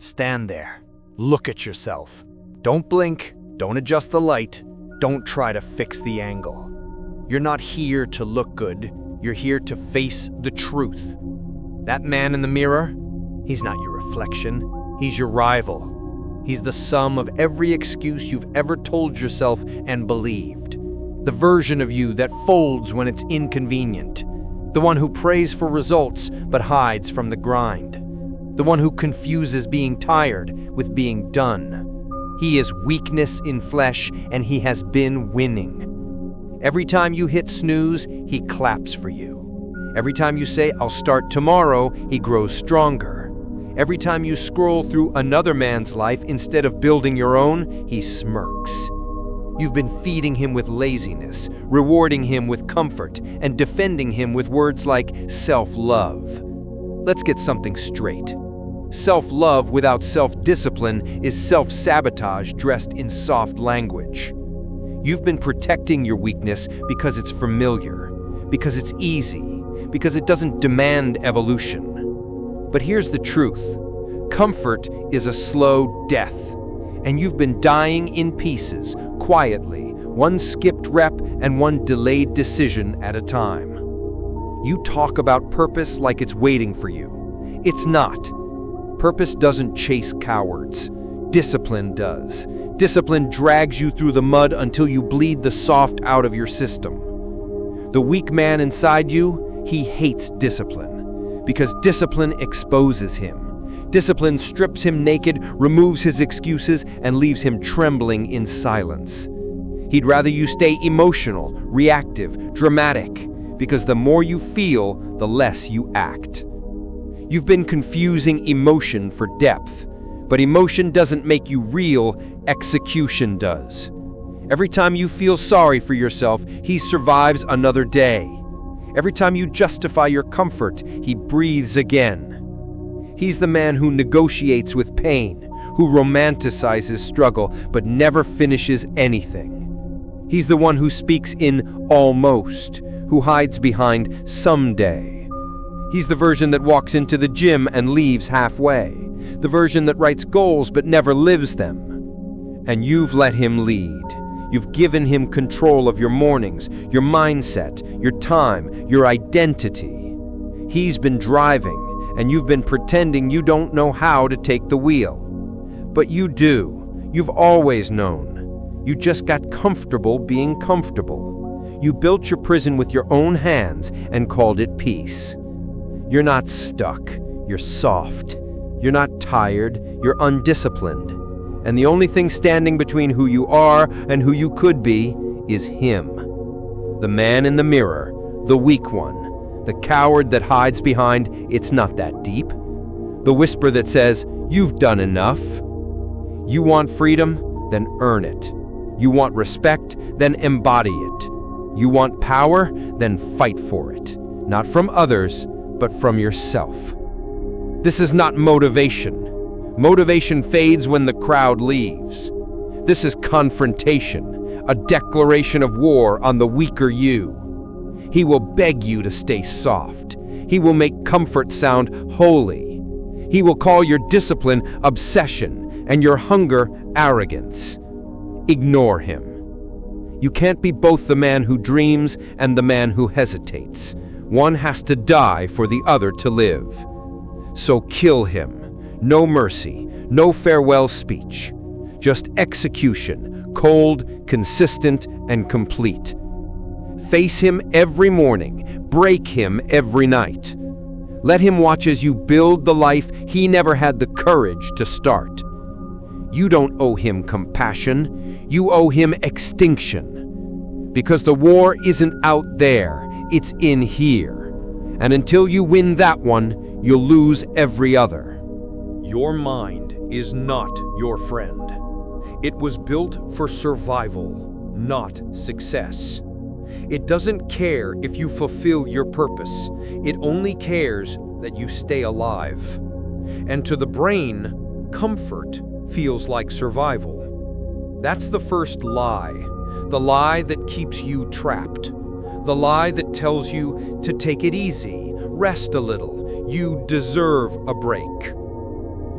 Stand there. Look at yourself. Don't blink. Don't adjust the light. Don't try to fix the angle. You're not here to look good. You're here to face the truth. That man in the mirror, he's not your reflection. He's your rival. He's the sum of every excuse you've ever told yourself and believed. The version of you that folds when it's inconvenient. The one who prays for results but hides from the grind. The one who confuses being tired with being done. He is weakness in flesh, and he has been winning. Every time you hit snooze, he claps for you. Every time you say, "I'll start tomorrow," he grows stronger. Every time you scroll through another man's life instead of building your own, he smirks. You've been feeding him with laziness, rewarding him with comfort, and defending him with words like self-love. Let's get something straight. Self-love without self-discipline is self-sabotage dressed in soft language. You've been protecting your weakness because it's familiar, because it's easy, because it doesn't demand evolution. But here's the truth. Comfort is a slow death, and you've been dying in pieces, quietly, one skipped rep and one delayed decision at a time. You talk about purpose like it's waiting for you. It's not. Purpose doesn't chase cowards. Discipline does. Discipline drags you through the mud until you bleed the soft out of your system. The weak man inside you, he hates discipline because discipline exposes him. Discipline strips him naked, removes his excuses, and leaves him trembling in silence. He'd rather you stay emotional, reactive, dramatic, because the more you feel, the less you act. You've been confusing emotion for depth, but emotion doesn't make you real, execution does. Every time you feel sorry for yourself, he survives another day. Every time you justify your comfort, he breathes again. He's the man who negotiates with pain, who romanticizes struggle but never finishes anything. He's the one who speaks in almost, who hides behind someday. He's the version that walks into the gym and leaves halfway, the version that writes goals but never lives them. And you've let him lead. You've given him control of your mornings, your mindset, your time, your identity. He's been driving, and you've been pretending you don't know how to take the wheel. But you do. You've always known. You just got comfortable being comfortable. You built your prison with your own hands and called it peace. You're not stuck. You're soft. You're not tired. You're undisciplined. And the only thing standing between who you are and who you could be is him. The man in the mirror, the weak one, the coward that hides behind, "It's not that deep." The whisper that says, "You've done enough." You want freedom? Then earn it. You want respect? Then embody it. You want power? Then fight for it. Not from others, but from yourself. This is not motivation. Motivation fades when the crowd leaves. This is confrontation, a declaration of war on the weaker you. He will beg you to stay soft. He will make comfort sound holy. He will call your discipline obsession and your hunger arrogance. Ignore him. You can't be both the man who dreams and the man who hesitates. One has to die for the other to live. So kill him. No mercy, no farewell speech. Just execution, cold, consistent, and complete. Face him every morning, break him every night. Let him watch as you build the life he never had the courage to start. You don't owe him compassion, you owe him extinction. Because the war isn't out there, it's in here. And until you win that one, you'll lose every other. Your mind is not your friend. It was built for survival, not success. It doesn't care if you fulfill your purpose. It only cares that you stay alive. And to the brain, comfort feels like survival. That's the first lie, the lie that keeps you trapped, the lie that tells you to take it easy, rest a little, you deserve a break.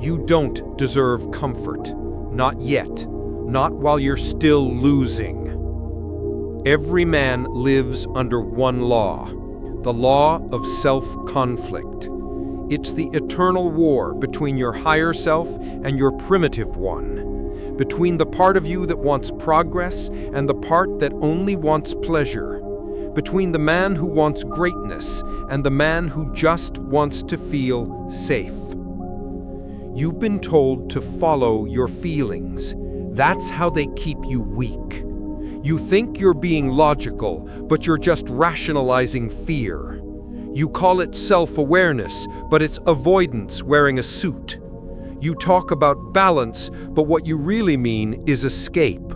You don't deserve comfort. Not yet. Not while you're still losing. Every man lives under one law, the law of self-conflict. It's the eternal war between your higher self and your primitive one, between the part of you that wants progress and the part that only wants pleasure, between the man who wants greatness and the man who just wants to feel safe. You've been told to follow your feelings. That's how they keep you weak. You think you're being logical, but you're just rationalizing fear. You call it self-awareness, but it's avoidance wearing a suit. You talk about balance, but what you really mean is escape.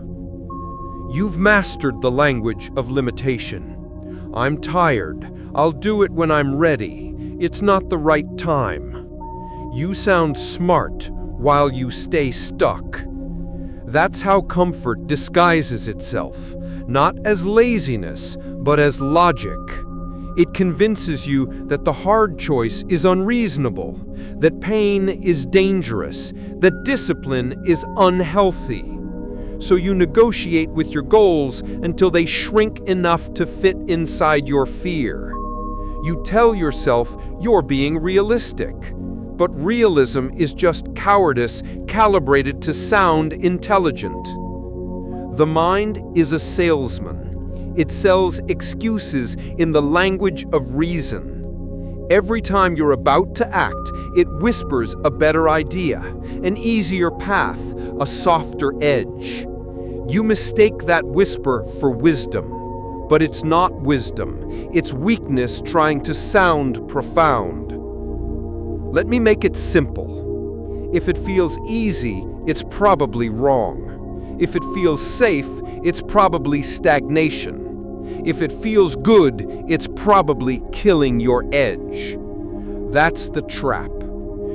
You've mastered the language of limitation. I'm tired. I'll do it when I'm ready. It's not the right time. You sound smart while you stay stuck. That's how comfort disguises itself, not as laziness, but as logic. It convinces you that the hard choice is unreasonable, that pain is dangerous, that discipline is unhealthy. So you negotiate with your goals until they shrink enough to fit inside your fear. You tell yourself you're being realistic. But realism is just cowardice calibrated to sound intelligent. The mind is a salesman. It sells excuses in the language of reason. Every time you're about to act, it whispers a better idea, an easier path, a softer edge. You mistake that whisper for wisdom, but it's not wisdom. It's weakness trying to sound profound. Let me make it simple. If it feels easy, it's probably wrong. If it feels safe, it's probably stagnation. If it feels good, it's probably killing your edge. That's the trap.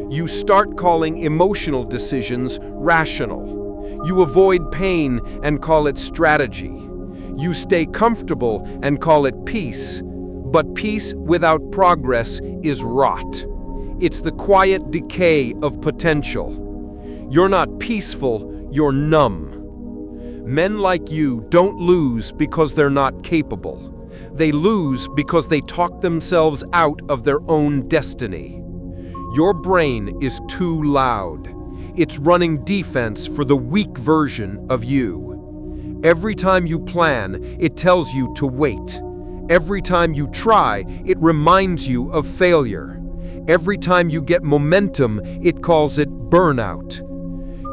You start calling emotional decisions rational. You avoid pain and call it strategy. You stay comfortable and call it peace. But peace without progress is rot. It's the quiet decay of potential. You're not peaceful, you're numb. Men like you don't lose because they're not capable. They lose because they talk themselves out of their own destiny. Your brain is too loud. It's running defense for the weak version of you. Every time you plan, it tells you to wait. Every time you try, it reminds you of failure. Every time you get momentum, it calls it burnout.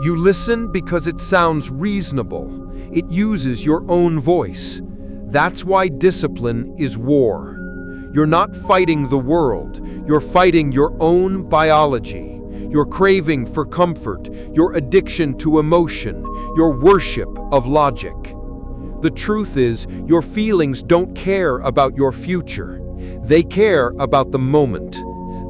You listen because it sounds reasonable. It uses your own voice. That's why discipline is war. You're not fighting the world. You're fighting your own biology. Your craving for comfort, your addiction to emotion, your worship of logic. The truth is, your feelings don't care about your future. They care about the moment.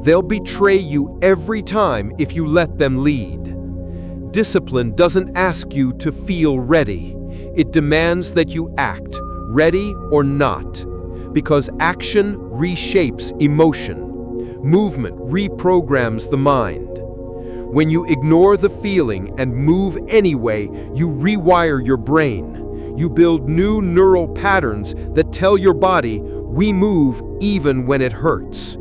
They'll betray you every time if you let them lead. Discipline doesn't ask you to feel ready. It demands that you act, ready or not, because action reshapes emotion. Movement reprograms the mind. When you ignore the feeling and move anyway, you rewire your brain. You build new neural patterns that tell your body, we move even when it hurts.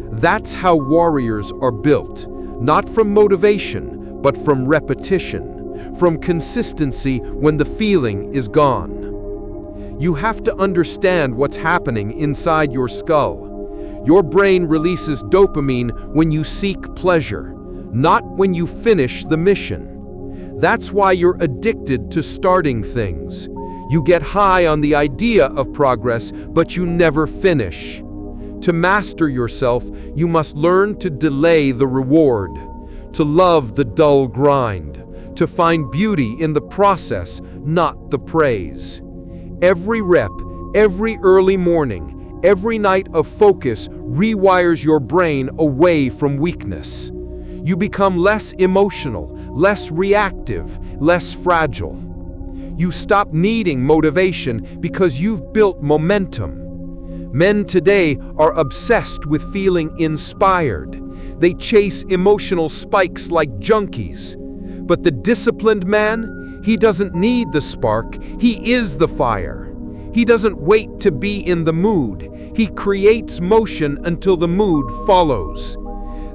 That's how warriors are built, not from motivation, but from repetition, from consistency when the feeling is gone. You have to understand what's happening inside your skull. Your brain releases dopamine when you seek pleasure, not when you finish the mission. That's why you're addicted to starting things. You get high on the idea of progress, but you never finish. To master yourself, you must learn to delay the reward, to love the dull grind, to find beauty in the process, not the praise. Every rep, every early morning, every night of focus rewires your brain away from weakness. You become less emotional, less reactive, less fragile. You stop needing motivation because you've built momentum. Men today are obsessed with feeling inspired. They chase emotional spikes like junkies. But the disciplined man, he doesn't need the spark, he is the fire. He doesn't wait to be in the mood. He creates motion until the mood follows.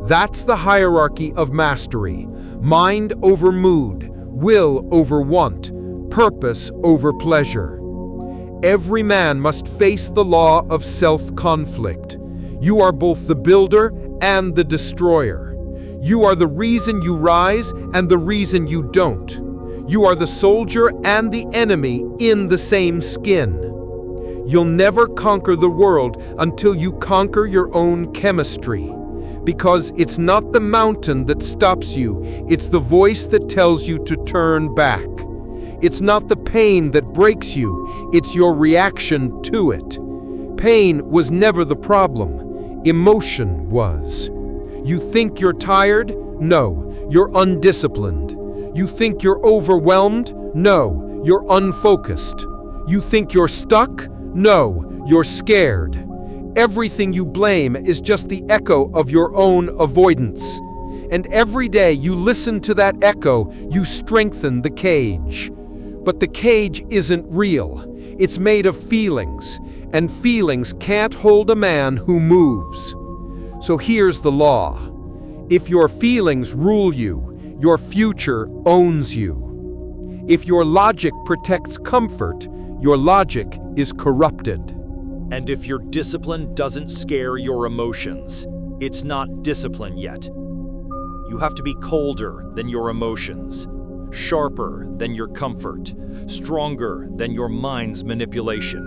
That's the hierarchy of mastery. Mind over mood, will over want, purpose over pleasure. Every man must face the law of self-conflict. You are both the builder and the destroyer. You are the reason you rise and the reason you don't. You are the soldier and the enemy in the same skin. You'll never conquer the world until you conquer your own chemistry. Because it's not the mountain that stops you, it's the voice that tells you to turn back. It's not the pain that breaks you, it's your reaction to it. Pain was never the problem, emotion was. You think you're tired? No, you're undisciplined. You think you're overwhelmed? No, you're unfocused. You think you're stuck? No, you're scared. Everything you blame is just the echo of your own avoidance. And every day you listen to that echo, you strengthen the cage. But the cage isn't real. It's made of feelings, and feelings can't hold a man who moves. So here's the law. If your feelings rule you, your future owns you. If your logic protects comfort, your logic is corrupted. And if your discipline doesn't scare your emotions, it's not discipline yet. You have to be colder than your emotions, sharper than your comfort, stronger than your mind's manipulation.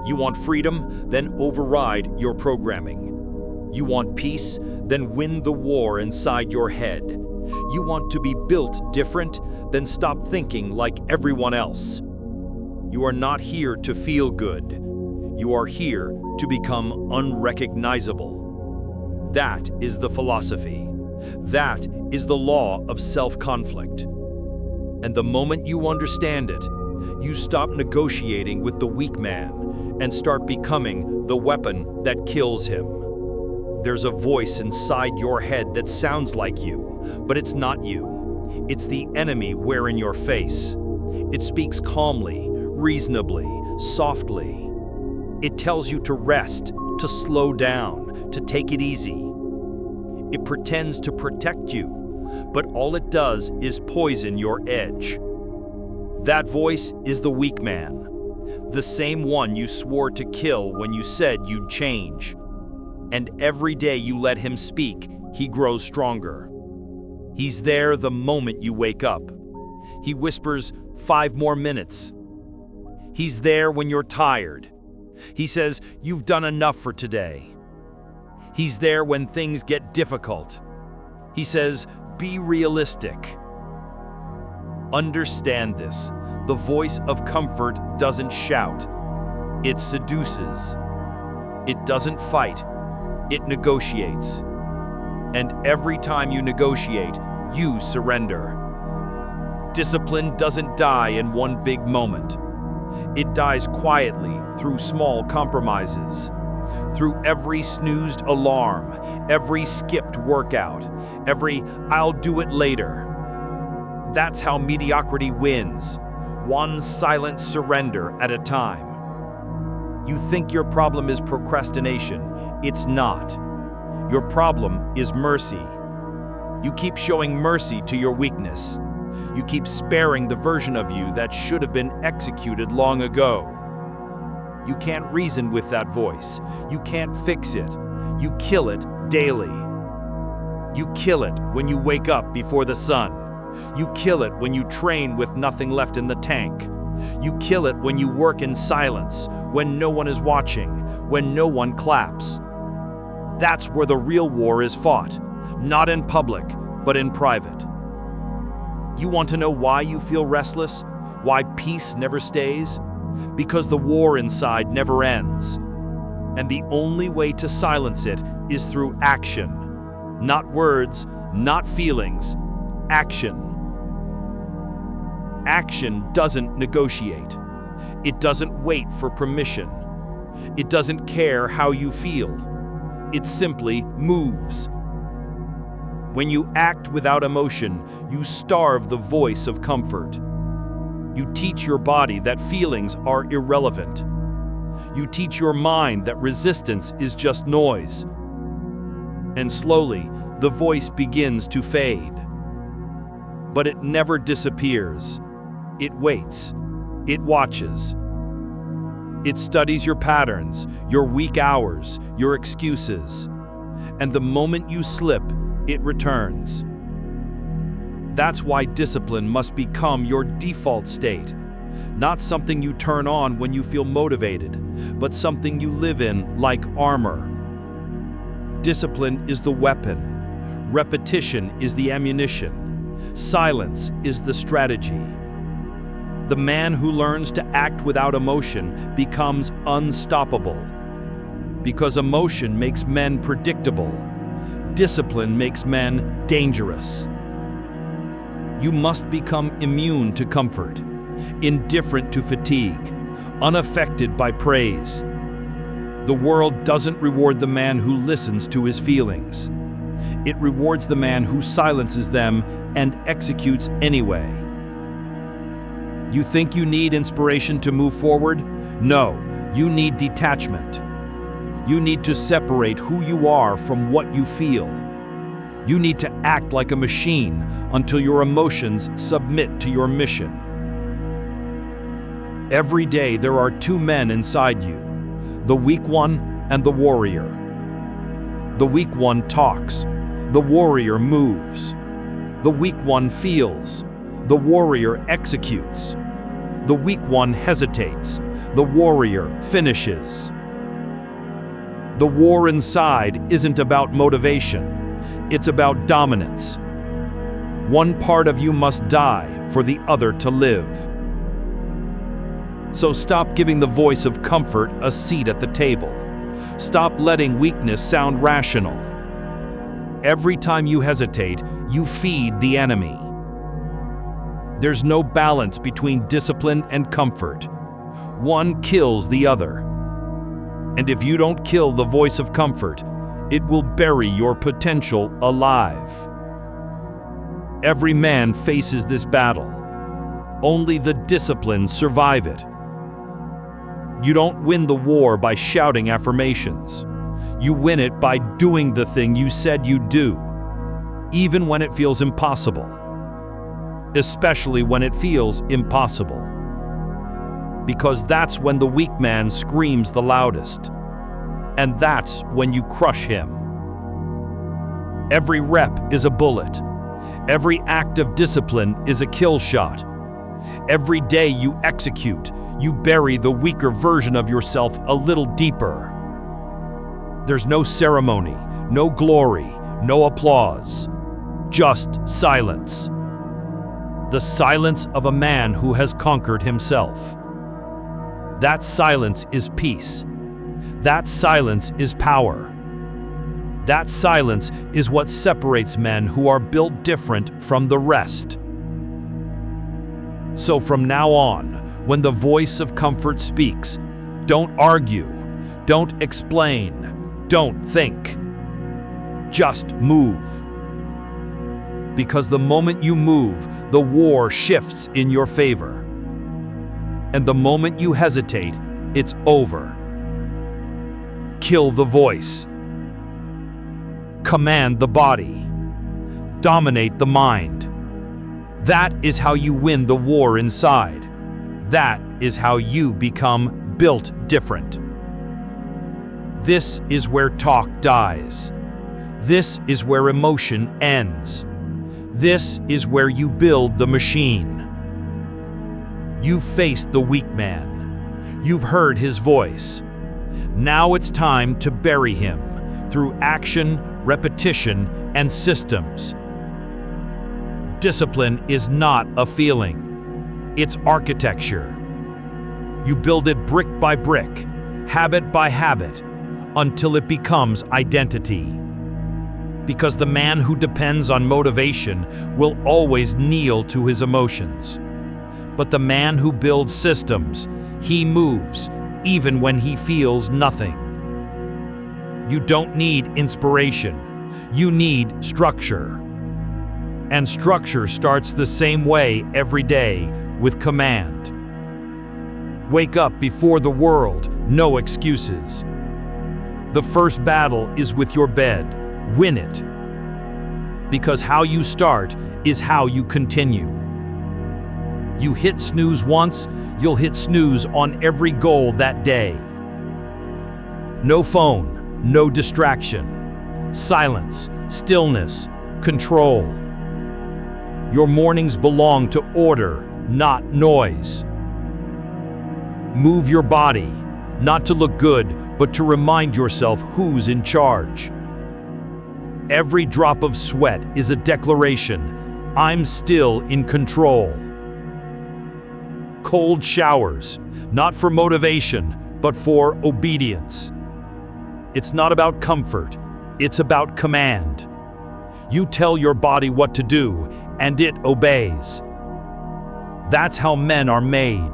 You want freedom? Then override your programming. You want peace? Then win the war inside your head. You want to be built different? Then stop thinking like everyone else. You are not here to feel good. You are here to become unrecognizable. That is the philosophy. That is the law of self-conflict. And the moment you understand it, you stop negotiating with the weak man and start becoming the weapon that kills him. There's a voice inside your head that sounds like you, but it's not you. It's the enemy wearing your face. It speaks calmly, reasonably, softly. It tells you to rest, to slow down, to take it easy. It pretends to protect you, but all it does is poison your edge. That voice is the weak man, the same one you swore to kill when you said you'd change. And every day you let him speak, he grows stronger. He's there the moment you wake up. He whispers, 5 more minutes. He's there when you're tired. He says, you've done enough for today. He's there when things get difficult. He says, be realistic. Understand this. The voice of comfort doesn't shout. It seduces. It doesn't fight. It negotiates. And every time you negotiate, you surrender. Discipline doesn't die in one big moment. It dies quietly through small compromises, through every snoozed alarm, every skipped workout, every "I'll do it later." That's how mediocrity wins, one silent surrender at a time. You think your problem is procrastination. It's not. Your problem is mercy. You keep showing mercy to your weakness. You keep sparing the version of you that should have been executed long ago. You can't reason with that voice. You can't fix it. You kill it daily. You kill it when you wake up before the sun. You kill it when you train with nothing left in the tank. You kill it when you work in silence, when no one is watching, when no one claps. That's where the real war is fought, not in public, but in private. You want to know why you feel restless? Why peace never stays? Because the war inside never ends. And the only way to silence it is through action. Not words, not feelings, action. Action doesn't negotiate. It doesn't wait for permission. It doesn't care how you feel. It simply moves. When you act without emotion, you starve the voice of comfort. You teach your body that feelings are irrelevant. You teach your mind that resistance is just noise. And slowly, the voice begins to fade. But it never disappears. It waits. It watches. It studies your patterns, your weak hours, your excuses. And the moment you slip, it returns. That's why discipline must become your default state. Not something you turn on when you feel motivated, but something you live in like armor. Discipline is the weapon. Repetition is the ammunition. Silence is the strategy. The man who learns to act without emotion becomes unstoppable. Because emotion makes men predictable. Discipline makes men dangerous. You must become immune to comfort, indifferent to fatigue, unaffected by praise. The world doesn't reward the man who listens to his feelings. It rewards the man who silences them and executes anyway. You think you need inspiration to move forward? No, you need detachment. You need to separate who you are from what you feel. You need to act like a machine until your emotions submit to your mission. Every day there are two men inside you, the weak one and the warrior. The weak one talks, the warrior moves. The weak one feels, the warrior executes. The weak one hesitates, the warrior finishes. The war inside isn't about motivation. It's about dominance. One part of you must die for the other to live. So stop giving the voice of comfort a seat at the table. Stop letting weakness sound rational. Every time you hesitate, you feed the enemy. There's no balance between discipline and comfort. One kills the other. And if you don't kill the voice of comfort, it will bury your potential alive. Every man faces this battle. Only the disciplined survive it. You don't win the war by shouting affirmations. You win it by doing the thing you said you'd do, even when it feels impossible. Especially when it feels impossible. Because that's when the weak man screams the loudest. And that's when you crush him. Every rep is a bullet. Every act of discipline is a kill shot. Every day you execute, you bury the weaker version of yourself a little deeper. There's no ceremony, no glory, no applause. Just silence. The silence of a man who has conquered himself. That silence is peace. That silence is power. That silence is what separates men who are built different from the rest. So from now on, when the voice of comfort speaks, don't argue, don't explain, don't think. Just move. Because the moment you move, the war shifts in your favor. And the moment you hesitate, it's over. Kill the voice. Command the body. Dominate the mind. That is how you win the war inside. That is how you become built different. This is where talk dies. This is where emotion ends. This is where you build the machine. You've faced the weak man. You've heard his voice. Now it's time to bury him through action, repetition, and systems. Discipline is not a feeling. It's architecture. You build it brick by brick, habit by habit, until it becomes identity. Because the man who depends on motivation will always kneel to his emotions. But the man who builds systems, he moves, even when he feels nothing. You don't need inspiration. You need structure. And structure starts the same way every day, with command. Wake up before the world, no excuses. The first battle is with your bed. Win it. Because how you start is how you continue. You hit snooze once, you'll hit snooze on every goal that day. No phone, no distraction. Silence, stillness, control. Your mornings belong to order, not noise. Move your body, not to look good, but to remind yourself who's in charge. Every drop of sweat is a declaration, I'm still in control. Cold showers, not for motivation, but for obedience. It's not about comfort, it's about command. You tell your body what to do, and it obeys. That's how men are made,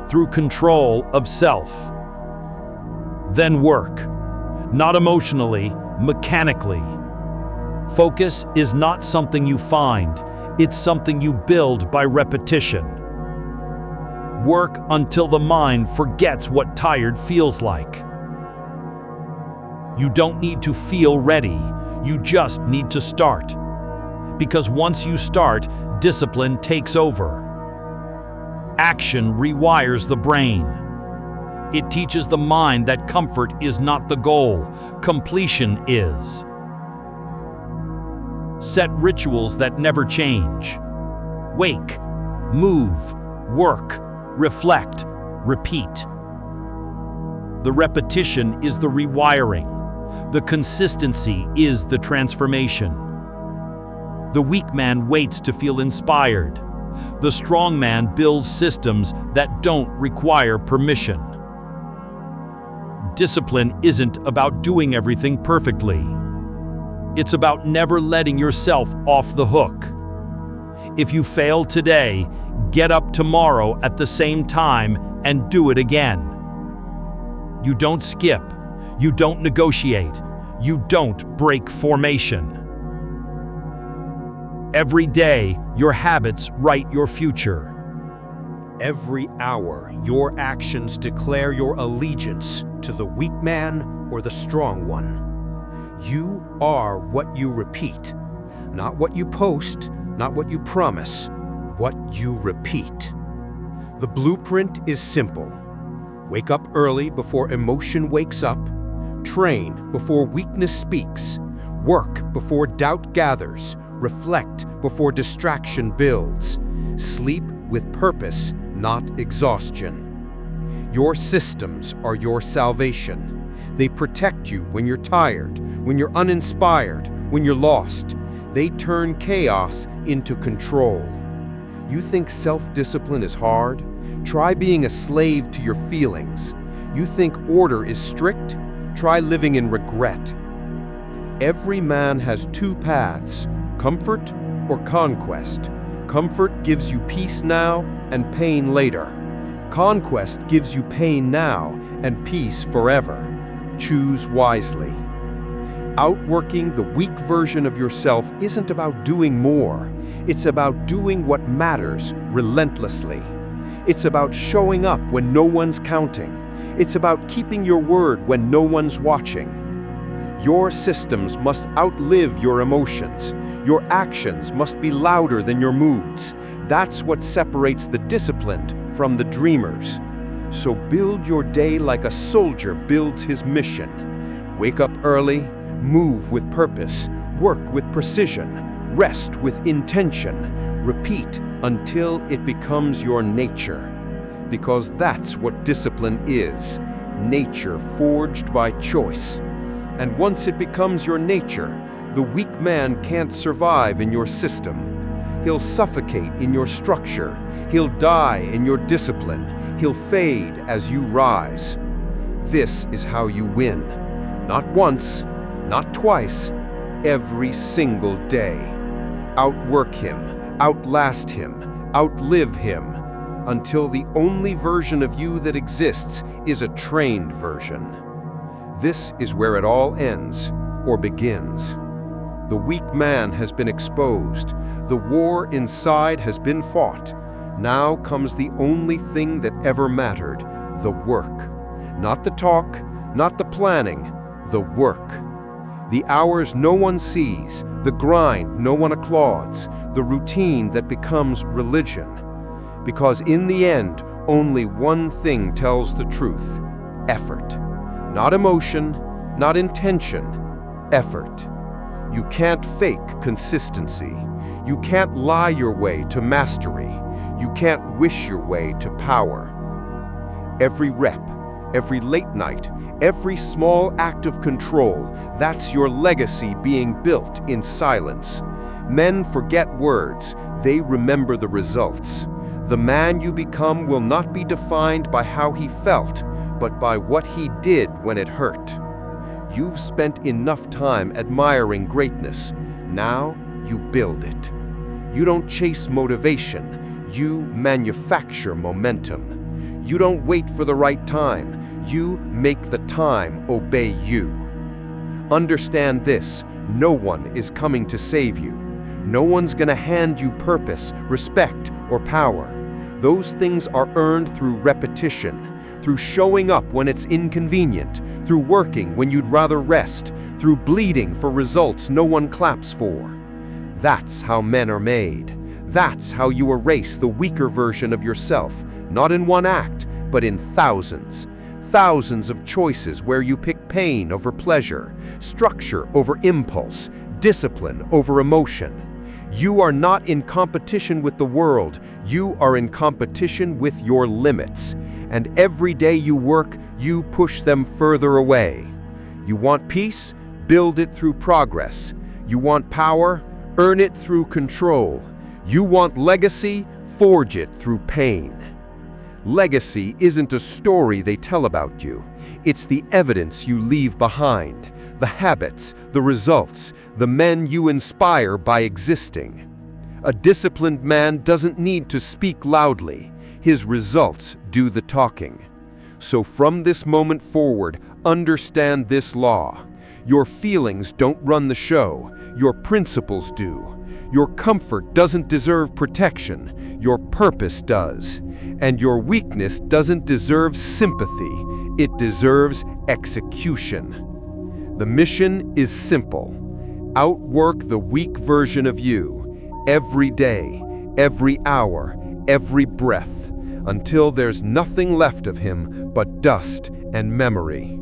through control of self. Then work, not emotionally, mechanically. Focus is not something you find, it's something you build by repetition. Work until the mind forgets what tired feels like. You don't need to feel ready, you just need to start. Because once you start, discipline takes over. Action rewires the brain. It teaches the mind that comfort is not the goal, completion is. Set rituals that never change. Wake, move, work, reflect, repeat. The repetition is the rewiring. The consistency is the transformation. The weak man waits to feel inspired. The strong man builds systems that don't require permission. Discipline isn't about doing everything perfectly. It's about never letting yourself off the hook. If you fail today, get up tomorrow at the same time and do it again. You don't skip. You don't negotiate. You don't break formation. Every day, your habits write your future. Every hour, your actions declare your allegiance to the weak man or the strong one. You are what you repeat, not what you post, not what you promise, what you repeat. The blueprint is simple. Wake up early before emotion wakes up. Train before weakness speaks. Work before doubt gathers. Reflect before distraction builds. Sleep with purpose, not exhaustion. Your systems are your salvation. They protect you when you're tired, when you're uninspired, when you're lost. They turn chaos into control. You think self-discipline is hard? Try being a slave to your feelings. You think order is strict? Try living in regret. Every man has two paths, comfort or conquest. Comfort gives you peace now and pain later. Conquest gives you pain now and peace forever. Choose wisely. Outworking the weak version of yourself isn't about doing more. It's about doing what matters relentlessly. It's about showing up when no one's counting. It's about keeping your word when no one's watching. Your systems must outlive your emotions. Your actions must be louder than your moods. That's what separates the disciplined from the dreamers. So build your day like a soldier builds his mission. Wake up early, move with purpose, work with precision, rest with intention. Repeat until it becomes your nature. Because that's what discipline is, nature forged by choice. And once it becomes your nature, the weak man can't survive in your system. He'll suffocate in your structure. He'll die in your discipline. He'll fade as you rise. This is how you win. Not once, not twice, every single day. Outwork him, outlast him, outlive him. until the only version of you that exists is a trained version. This is where it all ends, or begins. The weak man has been exposed. The war inside has been fought. Now comes the only thing that ever mattered, the work. Not the talk, not the planning, the work. The hours no one sees, the grind no one applauds, the routine that becomes religion. Because in the end, only one thing tells the truth: effort. Not emotion, not intention, effort. You can't fake consistency. You can't lie your way to mastery. You can't wish your way to power. Every rep, every late night, every small act of control, that's your legacy being built in silence. Men forget words, they remember the results. The man you become will not be defined by how he felt, but by what he did when it hurt. You've spent enough time admiring greatness. Now you build it. You don't chase motivation, you manufacture momentum. You don't wait for the right time, you make the time obey you. Understand this, no one is coming to save you. No one's gonna hand you purpose, respect, or power. Those things are earned through repetition, through showing up when it's inconvenient, through working when you'd rather rest, through bleeding for results no one claps for. That's how men are made. That's how you erase the weaker version of yourself, not in one act, but in thousands. Thousands of choices where you pick pain over pleasure, structure over impulse, discipline over emotion. You are not in competition with the world, you are in competition with your limits. And every day you work, you push them further away. You want peace? Build it through progress. You want power? Earn it through control. You want legacy? Forge it through pain. Legacy isn't a story they tell about you. It's the evidence you leave behind, the habits, the results, the men you inspire by existing. A disciplined man doesn't need to speak loudly. His results do the talking. So from this moment forward, understand this law. Your feelings don't run the show. Your principles do. Your comfort doesn't deserve protection. Your purpose does. And your weakness doesn't deserve sympathy. It deserves execution. The mission is simple. Outwork the weak version of you every day, every hour, every breath, until there's nothing left of him but dust and memory.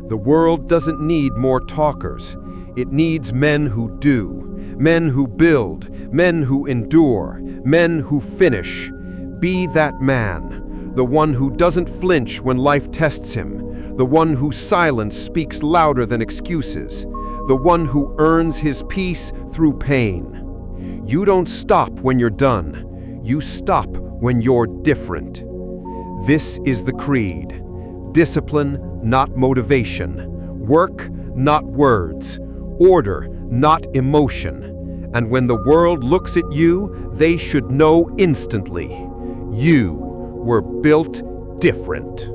The world doesn't need more talkers. It needs men who do, men who build, men who endure, men who finish. Be that man, the one who doesn't flinch when life tests him, the one whose silence speaks louder than excuses, the one who earns his peace through pain. You don't stop when you're done. You stop when you're different. This is the creed. Discipline, not motivation. Work, not words. Order, not emotion. And when the world looks at you, they should know instantly. You were built different.